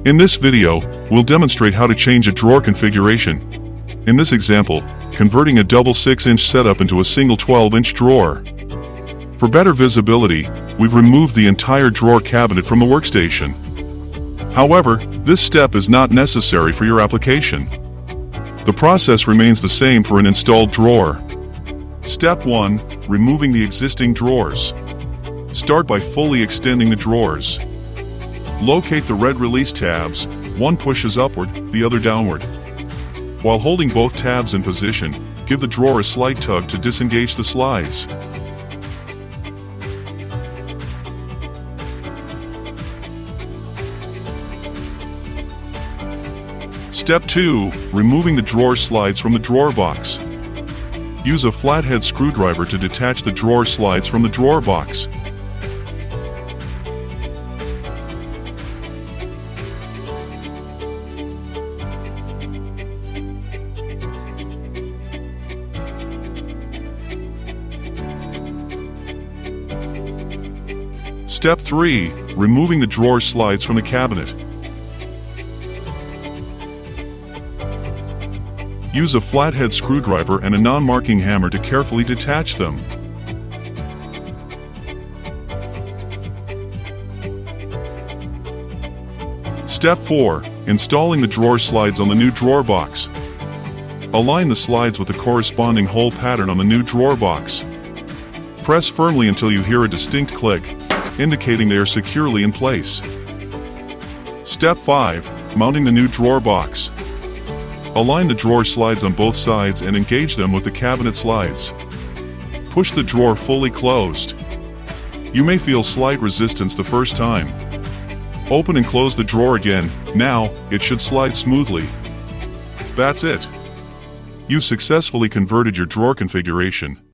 In this video, we'll demonstrate how to change a drawer configuration. In this example, converting a double 6-inch setup into a single 12-inch drawer. For better visibility, we've removed the entire drawer cabinet from the workstation. However, this step is not necessary for your application. The process remains the same for an installed drawer. Step 1. Removing the existing drawers. Start by fully extending the drawers. Locate the red release tabs, one pushes upward, the other downward. While holding both tabs in position, give the drawer a slight tug to disengage the slides. Step 2. Removing the drawer slides from the drawer box. Use a flathead screwdriver to detach the drawer slides from the drawer box. Step 3. Removing the drawer slides from the cabinet. Use a flathead screwdriver and a non-marking hammer to carefully detach them. Step 4. Installing the drawer slides on the new drawer box. Align the slides with the corresponding hole pattern on the new drawer box. Press firmly until you hear a distinct click, indicating they are securely in place. Step 5. Mounting the new drawer box. Align the drawer slides on both sides and engage them with the cabinet slides. Push the drawer fully closed. You may feel slight resistance the first time. Open and close the drawer again. Now, it should slide smoothly. That's it. You successfully converted your drawer configuration.